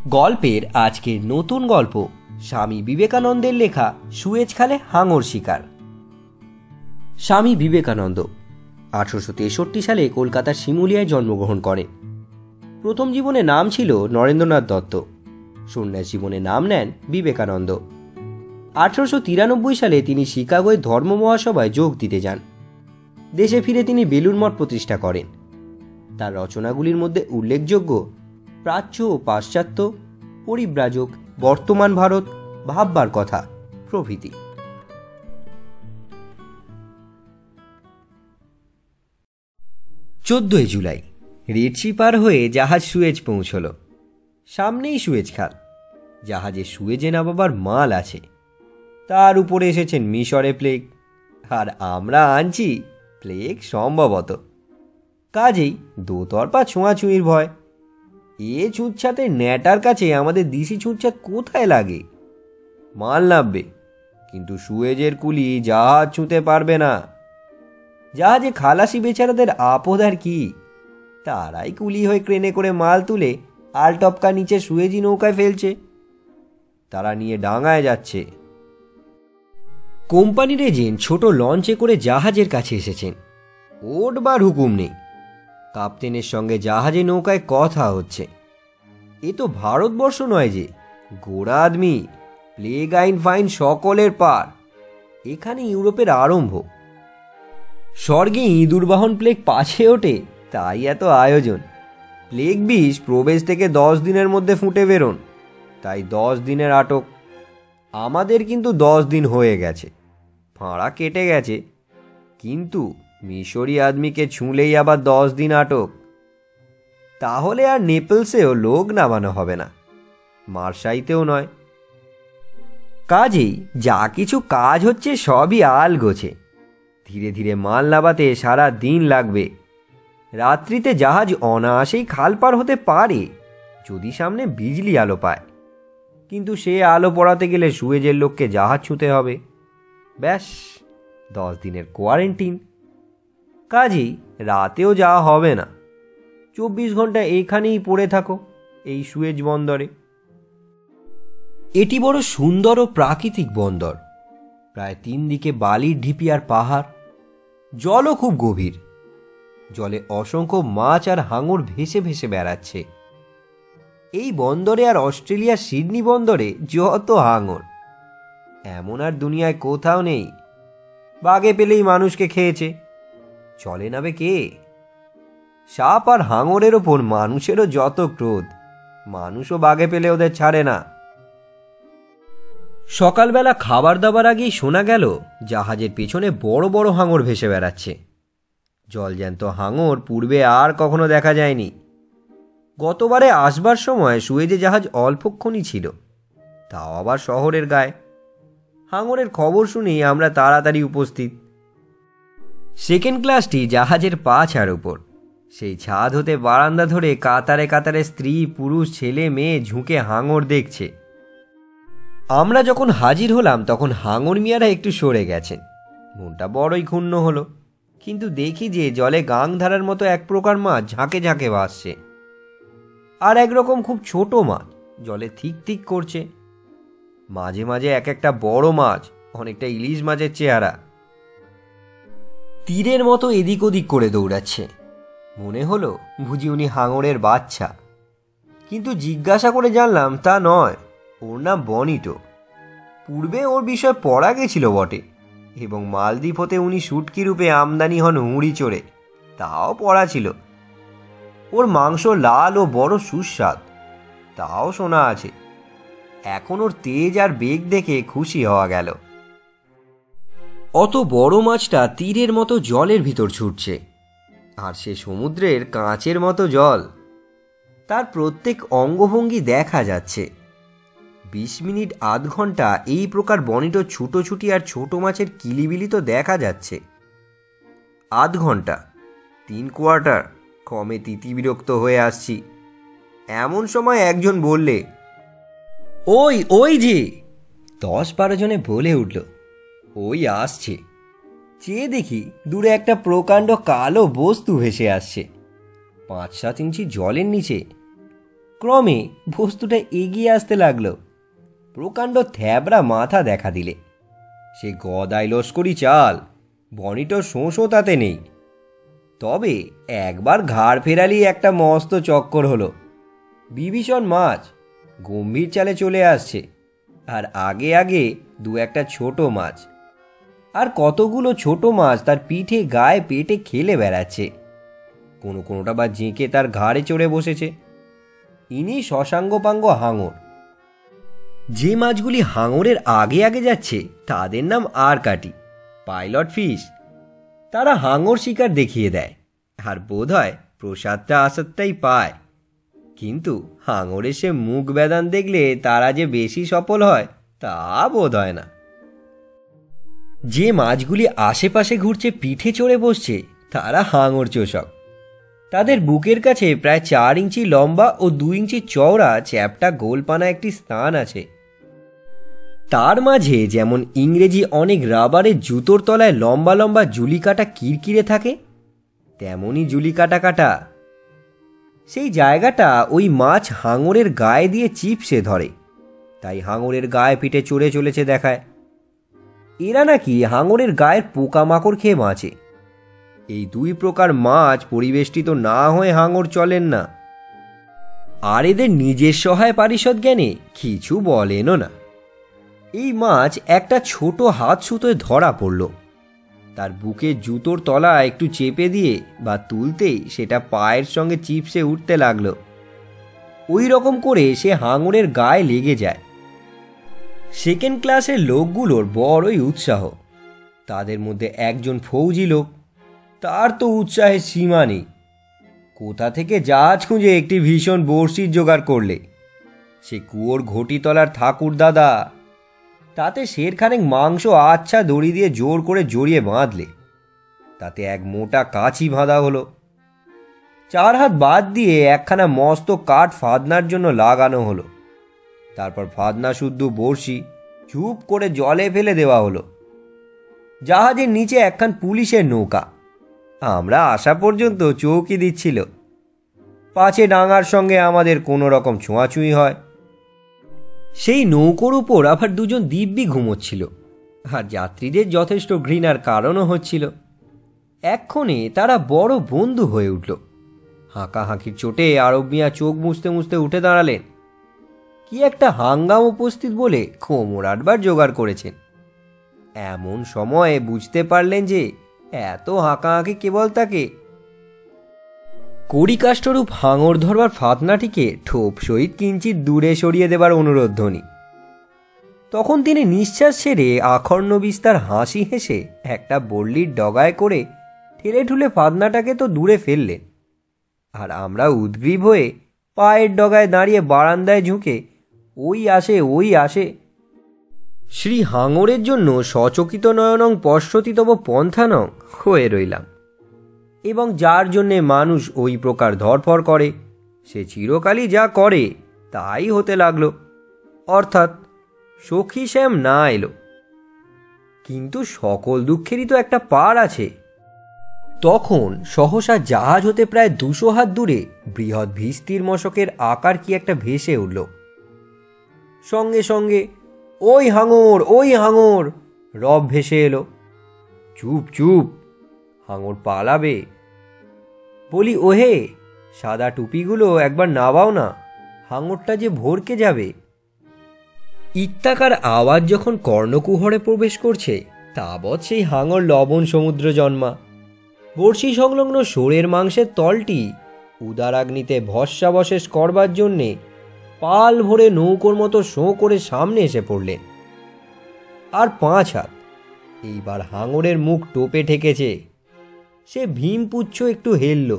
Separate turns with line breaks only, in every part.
গল্পের আজকের নতুন গল্প স্বামী বিবেকানন্দের লেখা সুয়েজ খালে হাঙর শিকার। স্বামী বিবেকানন্দ 1863 সালে কলকাতার শিমুলিয়ায় জন্মগ্রহণ করেন। প্রথম জীবনে নাম ছিল নরেন্দ্রনাথ দত্ত, সন্ন্যাস জীবনে নাম নেন বিবেকানন্দ। 1893 সালে তিনি শিকাগোয় ধর্ম মহাসভায় যোগ দিতে যান। দেশে ফিরে তিনি বেলুড় মঠ প্রতিষ্ঠা করেন। তার রচনাগুলির মধ্যে উল্লেখযোগ্য প্রাচ্য ও পাশ্চাত্য, পরিব্রাজক, বর্তমান ভারত, ভাববার কথা প্রভৃতি। 14 জুলাই রেড সি পার হয়ে জাহাজ সুয়েজ পৌঁছল। সামনেই সুয়েজ খাল। জাহাজে সুয়েজে নামাবার মাল আছে। তার উপরে এসেছেন মিশরে প্লেগ, আর আমরা আনছি প্লেগ সম্ভবত। কাজেই দোতরফা ছোঁয়াছুঁয়ির ভয়। এ ছুঁচ্ছাতে ন্যাটার কাছে আমাদের দিশি ছুঁচ্ছাত কোথায় লাগে? মাল নামবে, কিন্তু সুয়েজের কুলি জাহাজ ছুঁতে পারবে না। জাহাজে খালাসি বেচারাদের আপদ আর কি? তারাই কুলি হয়ে ক্রেনে করে মাল তুলে আলটপকা নিচে সুয়েজি নৌকায় ফেলছে। তারা নিয়ে ডাঙায় যাচ্ছে। কোম্পানির এজেন্ট ছোট লঞ্চে করে জাহাজের কাছে এসেছেন। ওঠবার হুকুম নেই। কাপ্তেনের সঙ্গে জাহাজে নৌকায় কথা হচ্ছে। এ তো ভারতবর্ষ নয় যে, গোড়া আদমি, প্লেগ আইন ফাইন সকলের পার। এখানে ইউরোপের আরম্ভ। স্বর্গে ইঁদুর বাহন প্লেগ পাছে ওঠে, তাই এত আয়োজন। প্লেগ বিষ প্রবেশ থেকে 10 দিনের মধ্যে ফুটে বেরোন, তাই 10 দিনের আটক। আমাদের কিন্তু 10 দিন হয়ে গেছে, ফাঁড়া কেটে গেছে, কিন্তু মিশরি আদমিকে ছুঁলেই আবার 10 দিন আটক। তাহলে আর নেপলসেও লোক নামানো হবে না, মার্শাইতেও নয়। কাজেই যা কিছু কাজ হচ্ছে সবই আলগোছে। ধীরে ধীরে মাল নামাতে সারা দিন লাগবে। রাত্রিতে জাহাজ অনায়াসেই খাল পার হতে পারে, যদি সামনে বিজলি আলো পায়। কিন্তু সে আলো পড়াতে গেলে সুয়েজের লোককে জাহাজ ছুঁতে হবে। ব্যাস 10 দিনের কোয়ারেন্টিন। কাজেই রাতেও যাওয়া হবে না। 24 ঘন্টা এখানেই পড়ে থাকো, এই সুয়েজ বন্দরে। এটি বড় সুন্দর ও প্রাকৃতিক বন্দর। প্রায় 3 দিকে বালির ঢিপি আর পাহাড়। জলও খুব গভীর। জলে অসংখ্য মাছ আর হাঙর ভেসে ভেসে বেড়াচ্ছে। এই বন্দরে আর অস্ট্রেলিয়ার সিডনি বন্দরে যত হাঙর, এমন আর দুনিয়ায় কোথাও নেই। বাগে পেলেই মানুষকে খেয়েছে। চলে নাবে কে? সাপ আর হাঙরের ওপর মানুষেরও যত ক্রোধ, মানুষও বাগে পেলে ওদের ছাড়ে না। সকালবেলা খাবার দাবার আগেই শোনা গেল জাহাজের পেছনে বড় বড় হাঙর ভেসে বেড়াচ্ছে। জলজ্যান্ত হাঙর পূর্বে আর কখনো দেখা যায়নি। গতবারে আসবার সময় সুয়েজে জাহাজ অল্পক্ষণই ছিল, তাও আবার শহরের গায়ে। হাঙরের খবর শুনেই আমরা তাড়াতাড়ি উপস্থিত। সেকেন্ড ক্লাসটি জাহাজের পাছার উপর। সেই ছাদ হতে বারান্দা ধরে কাতারে কাতারে স্ত্রী, পুরুষ, ছেলে মেয়ে ঝুঁকে হাঙর দেখছে। আমরা যখন হাজির হলাম তখন হাঙর মিয়ারা একটু সরে গেছেন। মনটা বড়ই ক্ষুণ্ণ হলো। কিন্তু দেখি যে জলে গাং ধারার মতো এক প্রকার মাছ ঝাঁকে ঝাঁকে ভাসছে, আর একরকম খুব ছোট মাছ জলে থিক থিক করছে। মাঝে মাঝে এক একটা বড় মাছ, অনেকটা ইলিশ মাছের চেহারা, তীরের মতো এদিক ওদিক করে দৌড়াচ্ছে। মনে হলো বুঝি উনি হাঙরের বাচ্চা। কিন্তু জিজ্ঞাসা করে জানলাম তা নয়, ওর নাম বনিটো। পূর্বে ওর বিষয় পড়া গেছিল বটে, এবং মালদ্বীপ হতে উনি শুটকি রূপে আমদানি হন হুঁড়ি চড়ে, তাও পড়া ছিল। ওর মাংস লাল ও বড় সুস্বাদ, তাও শোনা আছে। এখন ওর তেজ আর বেগ দেখে খুশি হওয়া গেল। অত বড় মাছটা তীরের মতো জলের ভিতর ছুটছে, আর সে সমুদ্রের কাঁচের মতো জল। তার প্রত্যেক অঙ্গভঙ্গি দেখা যাচ্ছে। 20 মিনিট আধ ঘন্টা এই প্রকার বনিটো ছুটোছুটি আর ছোট মাছের কিলিবিলি তো দেখা যাচ্ছে। আধ ঘন্টা, 3 কোয়ার্টার, কমে তিতিবিরক্ত হয়ে আসছি। এমন সময় একজন বললে, ওই ওই যে। 10-12 জনে বলে উঠল, ওই আসছে। চেয়ে দেখি দূরে একটা প্রকাণ্ড কালো বস্তু ভেসে আসছে। 5-7 ইঞ্চি জলের নিচে। ক্রমে বস্তুটা এগিয়ে আসতে লাগলো। প্রকাণ্ড থ্যাবড়া মাথা দেখা দিলে। সে গদাই লস্করি চাল, বনিটো শোঁশো তাতে নেই। তবে একবার ঘাড় ফেরালি একটা মস্ত চক্কর হলো। বিভীষণ মাছ গম্ভীর চালে চলে আসছে, আর আগে আগে দু একটা ছোট মাছ, আর কতগুলো ছোট মাছ তার পিঠে গায়ে পেটে খেলে বেড়াচ্ছে। কোনোটা বা জেঁকে তার ঘাড়ে চড়ে বসেছে। ইনি শশাঙ্গপাঙ্গ হাঙর। যে মাছগুলি হাঙরের আগে আগে যাচ্ছে তাদের নাম আরকাটি, পাইলট ফিশ। তারা হাঙর শিকার দেখিয়ে দেয়, আর বোধ হয় প্রসাদটা আসাদটাই পায়। কিন্তু হাঙরের সে মুখ বেদান দেখলে তারা যে বেশি সফল হয় তা বোধ হয় না। যে মাছগুলি আশেপাশে ঘুরছে পিঠে চড়ে বসছে তারা হাঙর চোষক। তাদের বুকের কাছে প্রায় 4 ইঞ্চি লম্বা ও 2 ইঞ্চি চওড়া চ্যাপ্টা গোলপানা একটি স্থান আছে। তার মাঝে যেমন ইংরেজি অনেক রাবারের জুতোর তলায় লম্বা লম্বা জুলি কাটা কিরকিরে থাকে, তেমনই জুলি কাটা কাটা। সেই জায়গাটা ওই মাছ হাঙরের গায়ে দিয়ে চিপসে ধরে, তাই হাঙরের গায়ে পিঠে চড়ে চলেছে দেখায়। এরা নাকি হাঙরের গায়ের পোকামাকড় খেয়ে বাঁচে। এই 2 প্রকার মাছ পরিবেষ্টিত না হয়ে হাঙর চলেন না। আর এদের নিজের সহায় পারিষদ জ্ঞানে কিছু বলেনও না। এই মাছ একটা ছোট হাত সুতোয় ধরা পড়ল। তার বুকে জুতোর তলা একটু চেপে দিয়ে বা তুলতেই সেটা পায়ের সঙ্গে চিপসে উঠতে লাগলো। ওই রকম করে সে হাঙরের গায়ে লেগে যায়। সেকেন্ড ক্লাসের লোকগুলোর বড়ই উৎসাহ। তাদের মধ্যে একজন ফৌজি লোক, তার তো উৎসাহের সীমা নেই। কোথা থেকে জাহাজ খুঁজে একটি ভীষণ বড়শির জোগাড় করলে। সে কুয়োর ঘটিতলার ঠাকুর দাদা, তাতে সেরখানেক মাংস আচ্ছা দড়ি দিয়ে জোর করে জড়িয়ে বাঁধলে। তাতে এক মোটা কাছি বাঁধা হলো। 4 হাত বাদ দিয়ে একখানা মস্ত কাঠ ফাদনার জন্য লাগানো হলো। তারপর ফাদনা শুদ্ধ বড়শি চুপ করে জলে ফেলে দেওয়া হলো। জাহাজের নিচে একখান পুলিশের নৌকা। আমরা আসা পর্যন্ত চৌকি দিচ্ছিল, পাছে ডাঙার সঙ্গে আমাদের কোনো রকম ছোঁয়াছুঁই হয়। সেই নৌকোর উপর আবার 2 জন দিব্যি ঘুমোচ্ছিল, আর যাত্রীদের যথেষ্ট ঘৃণার কারণও হচ্ছিল। এক্ষণে তারা বড় বন্ধু হয়ে উঠল। হাঁকাহাঁকির চোটে আরব মিয়া চোখ মুছতে মুছতে উঠে দাঁড়ালেন। কি একটা হাঙ্গাম উপস্থিত বলে কোমর আটবার জোগাড় করেছেন। এমন সময়ে বুঝতে পারলেন যে এত হাঁকাহাঁকি কেবল তাকে কড়িকাষ্ঠরূপ হাঙর ধরবার ফাতনাটিকে ঠোপ সহিত কিঞ্চিত দূরে সরিয়ে দেবার অনুরোধ ধ্বনি। তখন তিনি নিঃশ্বাস ছেড়ে আখর্ণ বিস্তার হাসি হেসে একটা বল্লির ডগায় করে ঠেলে ঠুলে ফাতনাটাকে তো দূরে ফেললেন। আর আমরা উদ্গ্রীব হয়ে পায়ের ডগায় দাঁড়িয়ে বারান্দায় ঝুঁকে ওই আসে ওই আসে শ্রী হাঙরের জন্য সচকিত নয়নং পশ্যতিতব পন্থানং হয়ে রইলাম। এবং যার জন্যে মানুষ ওই প্রকার ধরফর করে, সে চিরকালই যা করে তাই হতে লাগলো, অর্থাৎ সখী শ্যাম না এলো। কিন্তু সকল দুঃখেরই তো একটা পার আছে। তখন সহসা জাহাজ হতে প্রায় 200 হাত দূরে বৃহৎ ভিস্তির মশকের আকার কি একটা ভেসে উঠল। সঙ্গে সঙ্গে ওই হাঙর ওই হাঙর রব ভেসে এলো। চুপ চুপ, হাঙর পালাবে। বলি, ওহে সাদা টুপিগুলো একবার নাবাও না, হাঙরটা যে ভরকে যাবে। ইত্যাকার আওয়াজ যখন কর্ণকুহরে প্রবেশ করছে, তাবৎ সেই হাঙর লবণ সমুদ্র জন্মা। বড়শি সংলগ্ন শোরের মাংসের তলটি উদারাগ্নিতে ভস্মাবশেষ করবার জন্যে পাল ভরে নৌকোর মতো শোঁ করে সামনে এসে পড়লেন। আর 5 হাত। এইবার হাঙরের মুখ টোপে ঠেকেছে। সে ভীমপুচ্ছ একটু হেলল,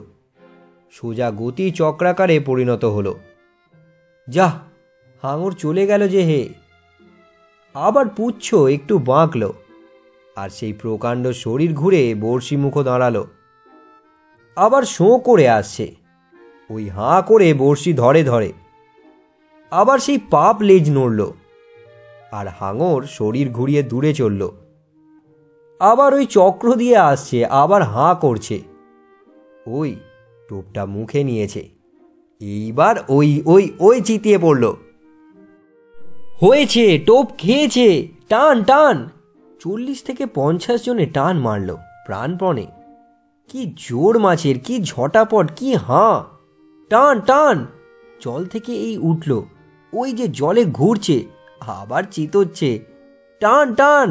সোজা গতি চক্রাকারে পরিণত হলো। যা, হাঙর চলে গেল যে হে। আবার পুচ্ছ একটু বাঁকল, আর সেই প্রকাণ্ড শরীর ঘুরে বড়শি মুখো দাঁড়ালো। আবার শোঁ করে আসছে, ওই হাঁ করে বড়শি ধরে ধরে। আবার সেই পাপ লেজ নড়ল, আর হাঙর শরীর ঘুরিয়ে দূরে চলল। আবার ওই চক্র দিয়ে আসছে, আবার হাঁ করছে। ওই টোপটা মুখে নিয়েছে, এইবার ওই ওই ওই চিতিয়ে পড়ল। হয়েছে, টোপ খেয়েছে, টান টান। 40 থেকে 50 জনে টান মারল প্রাণপণে। কি জোর মাছের, কি ঝটাপট, কি হাঁ! টান টান। জল থেকে এই উঠল, ওই যে জলে ঘুরছে, আবার চিতচ্ছে। টান টান।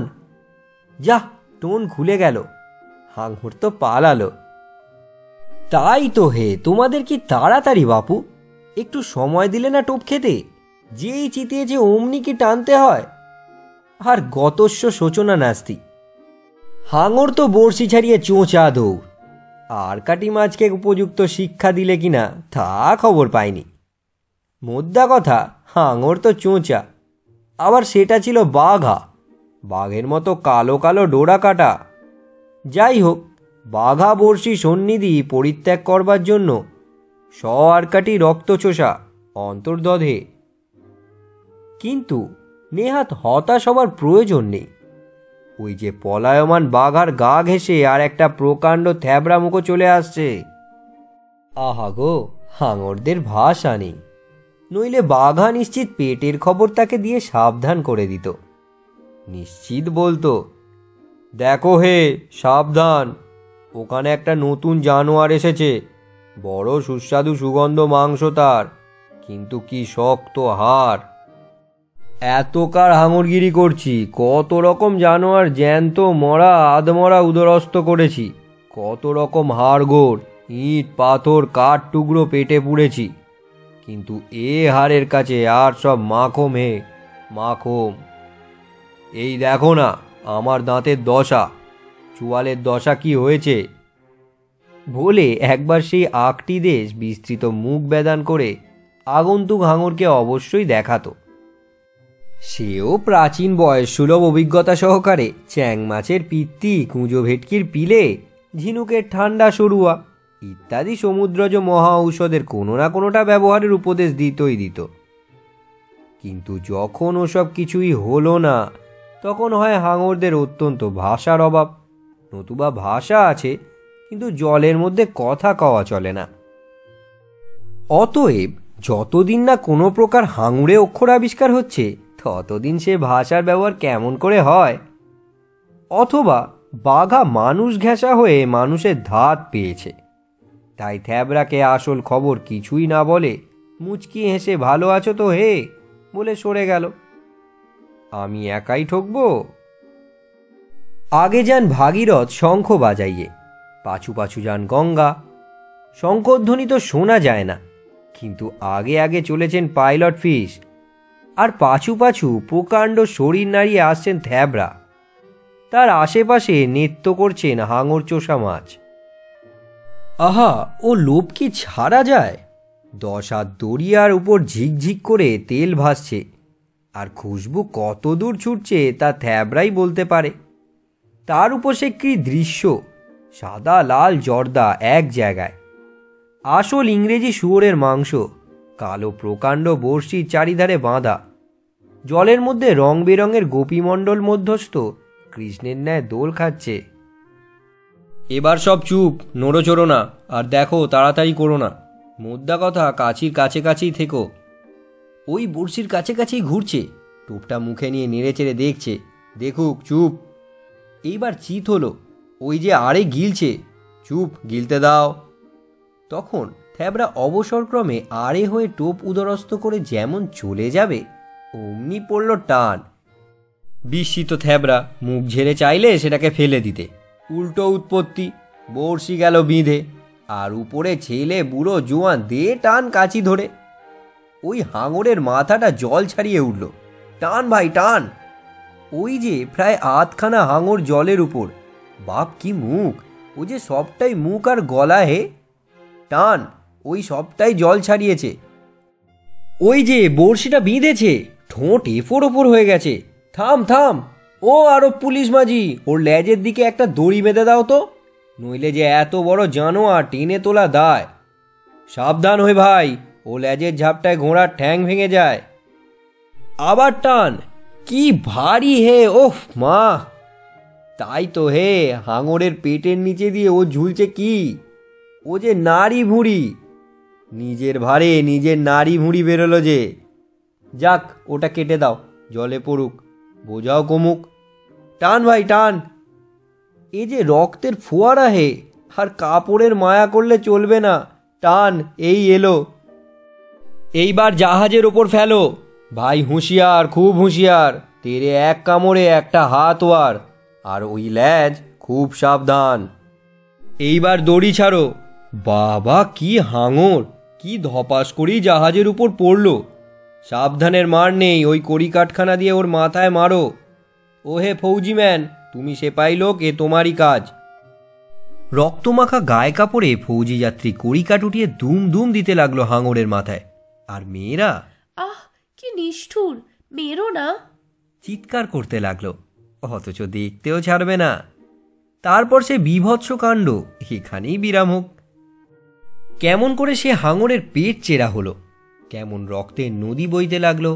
যা, টোন খুলে গেল, হাঙর তো পালালো। তাই তো হে, তোমাদের কি তাড়াতাড়ি বাপু! একটু সময় দিলে না টোপ খেতে? যেই চিতিয়েছে অমনি কি টানতে হয়? আর গতস্য শোচনা নাস্তি। হাঙর তো বড়শি ছাড়িয়ে চোঁচা দৌড়। আর কাটি মাছকে উপযুক্ত শিক্ষা দিলে কিনা তা খবর পাইনি। মোদ্দা কথা, হাঙর তো চোঁচা, আবার সেটা ছিল বাঘা, বাঘের মতো কালো কালো ডোরা কাটা। যাই হোক, বাঘা বড়শি সন্নিধি পরিত্যাগ করবার জন্য আর কাটি রক্তচোষা অন্তর্দধে। কিন্তু নেহাত হতাশ হবার প্রয়োজন নেই। ওই যে পলায়মান বাঘার গা ঘেঁষে আর একটা প্রকাণ্ড থ্যাবড়া মুখো চলে আসছে। আহা গো, হাঙরদের ভাষা নেই। নইলে বাঘা নিশ্চিত পেটের খবর তাকে দিয়ে সাবধান করে দিত। নিশ্চিত বলতো, দেখো হে, সাবধান, ওখানে একটা নতুন জানোয়ার এসেছে, বড় সুস্বাদু সুগন্ধ মাংস তার, কিন্তু কি শক্ত হাড়। এতকার হাঙরগিরি করছি, কত রকম জানোয়ার জ্যান্ত মরা আধমরা উদরস্থ করেছি, কত রকম হাড়গোড়, ইট পাথর কাঠ টুকরো পেটে পুড়েছি, কিন্তু এ হাড়ের কাছে আর সব মাখম হে, মাখম। এই দেখো না আমার দাঁতের দশা, চুয়ালের দশা কি হয়েছে। বলে একবার সেই আকটি দেশ বিস্তৃত মুখ বেদান করে আগন্তুক হাঙরকে অবশ্যই দেখাতো। সেও প্রাচীন বয়স সুলভ অভিজ্ঞতা সহকারে চ্যাং মাছের পিত্তি, কুঁজো ভেটকির পিলে, ঝিনুকের ঠান্ডা সরুয়া ইত্যাদি সমুদ্রজ মহা ঔষধের কোনো না কোনোটা ব্যবহারের উপদেশ দিতই দিত। কিন্তু যখন ওসব কিছুই হলো না, তখন হয় হাঙরদের অত্যন্ত ভাষার অভাব, নতুবা ভাষা আছে কিন্তু জলের মধ্যে কথা কওয়া চলে না। অতএব যতদিন না কোনো প্রকার হাঙুরে অক্ষর আবিষ্কার হচ্ছে, ততদিন সে ভাষার ব্যবহার কেমন করে হয়। অথবা বাঘা মানুষ ঘেঁষা হয়ে মানুষের ধাত পেয়েছে, তাই থ্যাবরাকে আসল খবর কিছুই না বলে মুচকি হেসে ভালো আছো তো হে বলে সরে গেল। আমি একাই ঠকবো? আগে যান ভাগীরথ শঙ্খ বাজাইয়ে, পাছু পাছু যান গঙ্গা। শঙ্খধ্বনি তো শোনা যায় না, কিন্তু আগে আগে চলেছেন পাইলট ফিশ, আর পাছু পাছু প্রকাণ্ড শরীর নাড়িয়ে আসছেন থ্যাবরা। তার আশেপাশে নৃত্য করছেন হাঙর চোষা মাছ। আহা, ও লোভ কি ছাড়া যায়! 10 হাত দরিয়ার উপর ঝিকঝিক করে তেল ভাসছে, আর খুশবু কত দূর ছুটছে তা থ্যাবরাই বলতে পারে। তার উপর সে কি দৃশ্য! সাদা লাল জর্দা এক জায়গায়, আসল ইংরেজি শুয়োরের মাংস, কালো প্রকাণ্ড বড়শির চারিধারে বাঁধা, জলের মধ্যে রং বেরঙের গোপীমণ্ডল মধ্যস্থ কৃষ্ণের ন্যায় দোল খাচ্ছে। এবার সব চুপ, নড়োচড়ো না, আর দেখো তাড়াতাড়ি করো না। মোদ্দা কথা, কাছির কাছে কাছেই থেকো। ওই বড়শির কাছে কাছেই ঘুরছে, টোপটা মুখে নিয়ে নেড়েচেড়ে দেখছে, দেখুক, চুপ। এইবার চিত হলো, ওই যে আরে গিলছে, চুপ, গিলতে দাও। তখন থ্যাবরা অবসরক্রমে আড়ে হয়ে টোপ উদরস্থ করে যেমন চলে যাবে, অমনি পড়ল টান। বিস্মিত থ্যাবরা মুখ ঝেড়ে চাইলে সেটাকে ফেলে দিতে, উল্টো উৎপত্তি, বড়শি গেল বিঁধে, আর উপরে ছেলে বুড়ো জোয়ান দে টান কাচি ধরে। ওই হাঙরের মাথাটা জল ছাড়িয়ে উঠল। টান ভাই টান! ওই যে প্রায় আধখানা হাঙর জলের উপর। বাপ কি মুখ! ও যে সবটাই মুখ আর গলা হে! টান, ওই সবটাই জল ছাড়িয়েছে। ওই যে বড়শিটা বিঁধেছে, ঠোঁট এফোর ওপর হয়ে গেছে। থাম থাম, ও আরো পুলিশ মাঝি, ওর লেজের দিকে একটা দড়ি বেঁধে দাও তো, নইলে যে এত বড় জানোয়ার টেনে তোলা দায়। সাবধান হয়ে ভাই, ও লেজের ঝাপটায় ঘোড়ার ঠ্যাং ভেঙে যায়। আবার টান, কি ভারী হে! ওহ মা! তাই তো হে, হাঙরের পেটের নিচে দিয়ে ও ঝুলছে কি! ও যে নাড়ি ভুঁড়ি। নিজের ভারে নিজের নাড়ি ভুঁড়ি বেরোলো যে। যাক, ওটা কেটে দাও, জলে পড়ুক, বোঝাও কমুক। টান ভাই টান। এ যে রক্তের ফোয়ারা হে, আর কাপড়ের মায়া করলে চলবে না। টান, এই এলো। এইবার জাহাজের ওপর ফেলো। ভাই হুঁশিয়ার, খুব হুঁশিয়ার। তেরে এক কামড়ে একটা হাত ওয়ার, আর ওই ল্যাজ খুব সাবধান। এইবার দড়ি ছাড়ো। বাবা, কি হাঙর! কি ধপাস করেই জাহাজের উপর পড়ল। সাবধানের মার নেই, ওই কড়ি কাঠখানা দিয়ে ওর মাথায় মারো। ও হে ফৌজিম্যান, তুমি সেপাই লোক, এ তোমারই কাজ। রক্তমাখা গায়ে কাপড়ে ফৌজি যাত্রী কড়িকাঠ উঠিয়ে দুম দুম দিতে লাগলো হাঙরের মাথায়। আর মেয়েরা,
আহ, কি নিষ্ঠুর, মেরো না,
চিৎকার করতে লাগলো, অথচ দেখতেও ছাড়বে না। তারপর সে বীভৎস কাণ্ড এখানেই বিরাম হোক। কেমন করে সে হাঙরের পেট চেরা হলো, কেমন রক্তের নদী বইতে লাগলো,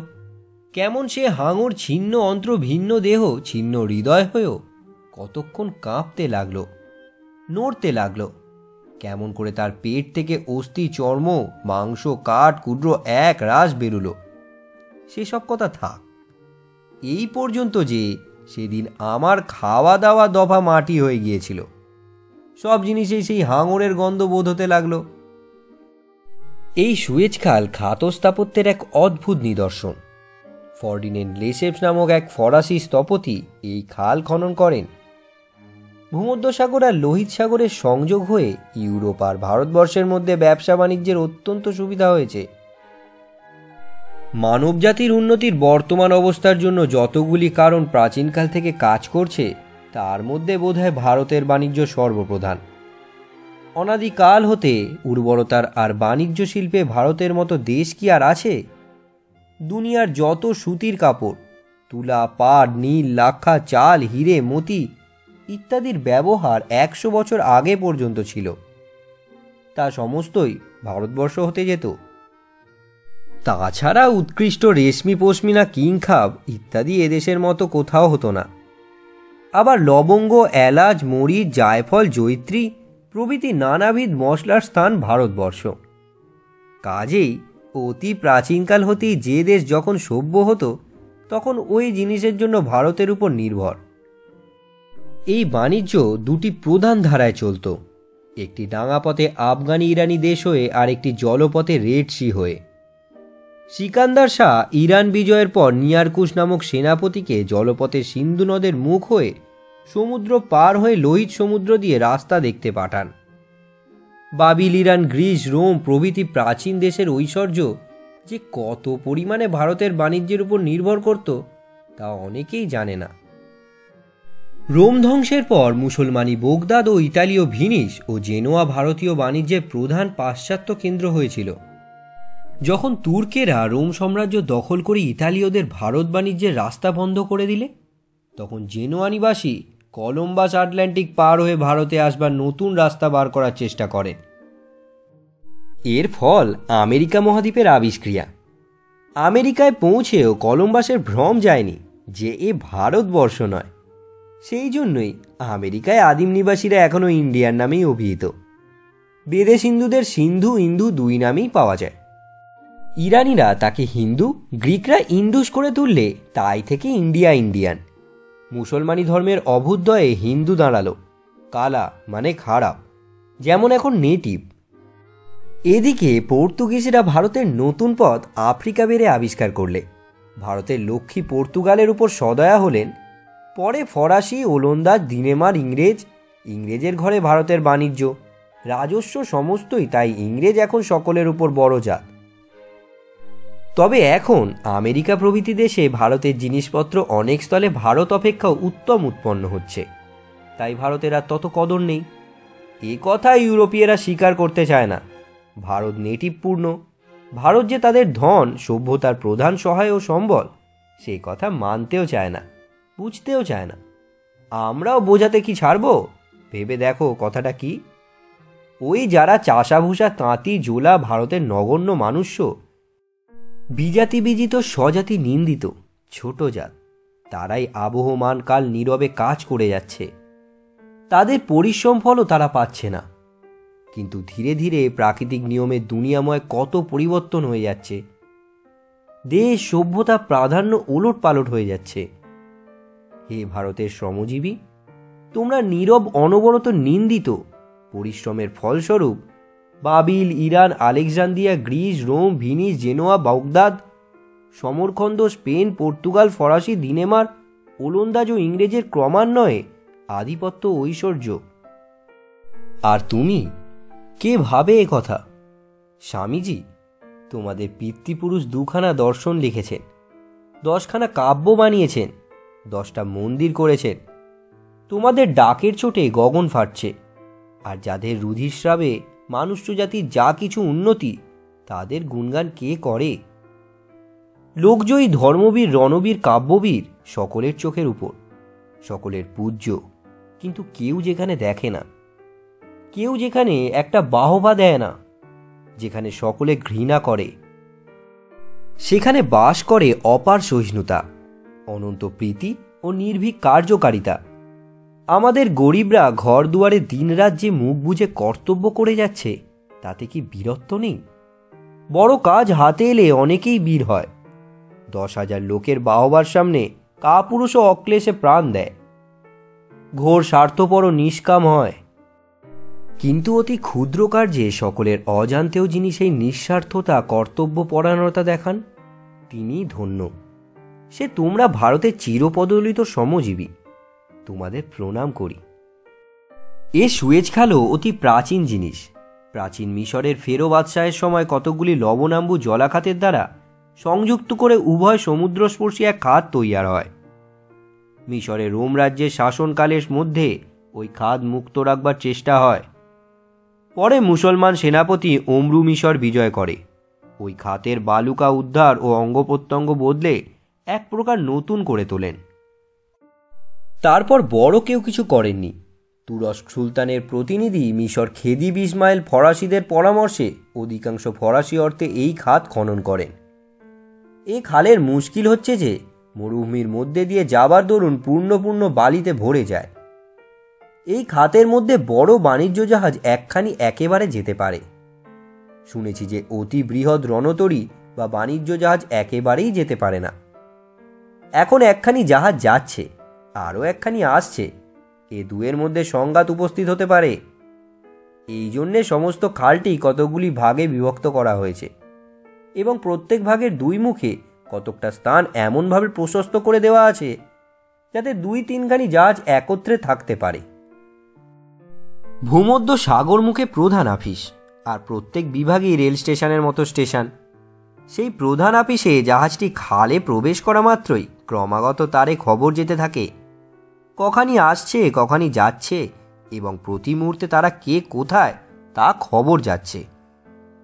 কেমন সে হাঙর ছিন্ন অন্ত্র, ভিন্ন দেহ, ছিন্ন হৃদয় হয়েও কতক্ষণ কাঁপতে লাগলো, নড়তে লাগলো, কেমন করে তার পেট থেকে অস্থি, চর্ম, মাংস, কাঠ কুড্রো এক রাশ বেরুলো। সেসব কথা থাক। এই পর্যন্ত যে সেদিন আমার খাওয়া দাওয়া দফা মাটি হয়ে গিয়েছিল, সব জিনিসেই সেই হাঙরের গন্ধ বোধ হতে লাগলো। এই সুয়েজ খাল খাত স্থাপত্যের এক অদ্ভুত নিদর্শন। ফার্ডিনেন্ড লেসেপস নামক এক ফরাসি স্থপতি এই খাল খনন করেন। ভূমধ্যসাগর আর লোহিত সাগরের সংযোগ হয়ে ইউরোপ আর ভারতবর্ষের মধ্যে ব্যবসা বাণিজ্যের অত্যন্ত সুবিধা হয়েছে। মানবজাতির উন্নতির বর্তমান অবস্থার জন্য যতগুলি কারণ প্রাচীনকাল থেকে কাজ করছে, তার মধ্যে বোধহয় ভারতের বাণিজ্য সর্বপ্রধান। অনাদিকাল হতে উর্বরতার আর বাণিজ্য শিল্পে ভারতের মতো দেশ কি আর আছে? দুনিয়ার যত সুতির কাপড়, তুলা, পাট, নীল, লাক্ষা, চাল, হিরে, মতি ইত্যাদির ব্যবহার 100 বছর আগে পর্যন্ত ছিল, তা সমস্তই ভারতবর্ষ হতে যেত। তাছাড়া উৎকৃষ্ট রেশমি, পশমিনা, কিংখাব ইত্যাদি এদেশের মতো কোথাও হতো না। আবার লবঙ্গ, এলাচ, মরিচ, জায়ফল, জৈত্রী প্রভৃতি নানাবিধ মশলার স্থান ভারতবর্ষ। কাজেই অতি প্রাচীনকাল হতেই যে দেশ যখন সভ্য হতো, তখন ওই জিনিসের জন্য ভারতের উপর নির্ভর। এই বাণিজ্য দুটি প্রধান ধারায় চলত, একটি ডাঙাপথে আফগানি ইরানি দেশ হয়ে, আর একটি জলপথে রেড সি হয়ে। সিকান্দার শাহ ইরান বিজয়ের পর নিয়ারকুশ নামক সেনাপতিকে জলপথে সিন্ধু নদের মুখ হয়ে সমুদ্র পার হয়ে লোহিত সমুদ্র দিয়ে রাস্তা দেখতে পাঠান। বাবিল, ইরান, গ্রিস, রোম প্রভৃতি প্রাচীন দেশের ঐশ্বর্য যে কত পরিমাণে ভারতের বাণিজ্যের উপর নির্ভর করত, তা অনেকেই জানে না। রোম ধ্বংসের পর মুসলমানি বোগদাদ ও ইতালীয় ভিনিস ও জেনোয়া ভারতীয় বাণিজ্যের প্রধান পাশ্চাত্য কেন্দ্র হয়েছিল। যখন তুর্কেরা রোম সাম্রাজ্য দখল করে ইতালীয়দের ভারত বাণিজ্যের রাস্তা বন্ধ করে দিলে, তখন জেনোয়া নিবাসী কলম্বাস আটলান্টিক পার হয়ে ভারতে আসবার নতুন রাস্তা বার করার চেষ্টা করেন। এর ফল আমেরিকা মহাদ্বীপের আবিষ্ক্রিয়া। আমেরিকায় পৌঁছেও কলম্বাসের ভ্রম যায়নি যে এ ভারতবর্ষ নয়। সেই জন্যই আমেরিকায় আদিম নিবাসীরা এখনও ইন্ডিয়ান নামেই অভিহিত। বেদে সিন্ধুদের সিন্ধু, ইন্দু দুই নামেই পাওয়া যায়। ইরানিরা তাকে হিন্দু, গ্রিকরা ইন্ডুস করে তুললে তাই থেকে ইন্ডিয়া, ইন্ডিয়ান। মুসলমানি ধর্মের অভ্যুদয়ে হিন্দু দাঁড়ালো, কালা মানে খারাপ, যেমন এখন নেটিভ। এদিকে পর্তুগিজরা ভারতের নতুন পথ আফ্রিকা বেড়ে আবিষ্কার করলে ভারতের লক্ষ্মী পর্তুগালের উপর সদয়া হলেন। পরে ফরাসি, ওলন্দাজ, দিনেমার, ইংরেজের ঘরে ভারতের বাণিজ্য, রাজস্ব সমস্তই তাই ইংরেজ এখন সকলের উপর বড় জাত। তবে এখন আমেরিকা প্রভৃতি দেশে ভারতের জিনিসপত্র অনেক স্থলে ভারত অপেক্ষাও উত্তম উৎপন্ন হচ্ছে, তাই ভারতের আর তত কদর নেই। এ কথা ইউরোপীয়রা স্বীকার করতে চায় না। ভারত নেটিভ পূর্ণ, ভারত যে তাদের ধন সভ্যতার প্রধান সহায় ও সম্বল, সে কথা মানতেও চায় না, বুঝতেও চায় না। আমরাও বোঝাতে কি ছাড়ব? ভেবে দেখো কথাটা কি। ওই যারা চাষাভূষা, তাঁতি, জোলা ভারতের নগণ্য মানুষ্য, বিজাতি বিজিত, স্বজাতি নিন্দিত ছোট জাত, তারাই আবহমান কাল নীরবে কাজ করে যাচ্ছে। তাদের পরিশ্রম ফলও তারা পাচ্ছে না। কিন্তু ধীরে ধীরে প্রাকৃতিক নিয়মে দুনিয়াময় কত পরিবর্তন হয়ে যাচ্ছে। দেশ সভ্যতা প্রাধান্য ওলট পালট হয়ে যাচ্ছে। হে ভারতের শ্রমজীবী, তোমরা নীরব অনবরত নিন্দিত পরিশ্রমের ফলস্বরূপ বাবিল, Iran, Alexandria, Greece, Rome, Venice, Genoa, Baghdad, Samarkand, Spain, Portugal, ফরাসি, দিনেমার, ওলন্দাজ ও ইংরেজের ক্রমান্বয়ে আধিপত্য ঐশ্বর্য। আর তুমি কে ভাবে এ কথা? স্বামীজি তোমাদের পিতৃপুরুষ 2খানা দর্শন লিখেছেন, 10খানা কাব্য বানিয়েছেন, 10টা মন্দির করেছেন। তোমাদের ডাকের চোটে গগন ফাটছে, আর যাদের রুধিস্রাবে মানুষ্য জাতির যা কিছু উন্নতি, তাদের গুণগান কে করে? লোকজয়ী ধর্মবীর, রণবীর, কাব্যবীর সকলের চোখের উপর, সকলের পূজ্য, কিন্তু কেউ যেখানে দেখে না, কেউ যেখানে একটা বাহবা দেয় না, যেখানে সকলে ঘৃণা করে, সেখানে বাস করে অপার সহিষ্ণুতা, অনন্ত প্রীতি ও নির্ভীক কার্যকারিতা। আমাদের গরিবরা ঘর দুয়ারে দিনরাত যে মুখ বুজে কর্তব্য করে যাচ্ছে, তাতে কি বীরত্ব নেই? বড় কাজ হাতে এলে অনেকেই বীর হয়। 10,000 লোকের বাহবার সামনে কাপুরুষও অক্লেশে প্রাণ দেয়, ঘোর স্বার্থপর ও নিষ্কাম হয়। কিন্তু অতি ক্ষুদ্র কার্যে সকলের অজান্তেও যিনি সেই নিঃস্বার্থতা, কর্তব্যপরায়ণতা দেখান, তিনিই ধন্য। সে তোমরা ভারতের চিরপদলিত শ্রমজীবী, তোমাদের প্রণাম করি। এ সুয়েজ খালও অতি প্রাচীন জিনিস। প্রাচীন মিশরের ফেরো বাদশাহের সময় কতকগুলি লবণাম্বু জলাখাতের দ্বারা সংযুক্ত করে উভয় সমুদ্রস্পর্শী এক খাত তৈয়ার হয়। মিশরের রোম রাজ্যের শাসনকালের মধ্যে ওই খাত মুক্ত রাখবার চেষ্টা হয়। পরে মুসলমান সেনাপতি ওমরু মিশর বিজয় করে ওই খাতের বালুকা উদ্ধার ও অঙ্গ প্রত্যঙ্গ বদলে এক প্রকার নতুন করে তোলেন। তারপর বড় কেউ কিছু করেননি। তুরস্ক সুলতানের প্রতিনিধি মিশর খেদিব ইসমাইল ফরাসিদের পরামর্শে অধিকাংশ ফরাসি অর্থে এই খাত খনন করেন। এই খালের মুশকিল হচ্ছে যে মরুভূমির মধ্যে দিয়ে যাবার দরুন পূর্ণ বালিতে ভরে যায়। এই খাতের মধ্যে বড় বাণিজ্য জাহাজ একখানি একেবারে যেতে পারে। শুনেছি যে অতি বৃহৎ রণতরী বা বাণিজ্য জাহাজ একেবারেই যেতে পারে না। এখন একখানি জাহাজ যাচ্ছে, আরও একখানি আসছে। এ দুয়ের মধ্যে সংঘাত উপস্থিত হতে পারে। এই জন্যে সমস্ত খালটি কতগুলি ভাগে বিভক্ত করা হয়েছে এবং প্রত্যেক ভাগের 2 মুখে কতকটা স্থান এমনভাবে প্রশস্ত করে দেওয়া আছে যাতে 2-3খানি জাহাজ একত্রে থাকতে পারে। ভূমধ্য সাগর মুখে প্রধান আফিস, আর প্রত্যেক বিভাগেই রেল স্টেশনের মতো স্টেশন। সেই প্রধান আফিসে জাহাজটি খালে প্রবেশ করা মাত্রই ক্রমাগত তারে খবর যেতে থাকে, কখানি আসছে কখানি যাচ্ছে, এবং প্রতি মুহূর্তে তারা কে কোথায় তা খবর যাচ্ছে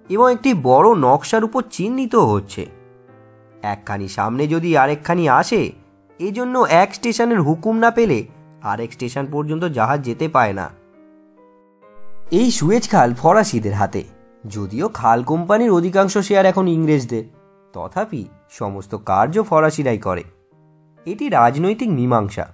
এবং একটি বড় নকশার উপর চিহ্নিত হচ্ছে। একখানি সামনে যদি আরেকখানি আসে, এজন্য এক স্টেশনের হুকুম না পেলে আরেক স্টেশন পর্যন্ত জাহাজ যেতে পায় না। এই সুয়েজ খাল ফরাসিদের হাতে, যদিও খাল কোম্পানির অধিকাংশ শেয়ার এখন ইংরেজদের, তথাপি সমস্ত কার্য ফরাসিরাই করে। এটি রাজনৈতিক মীমাংসা।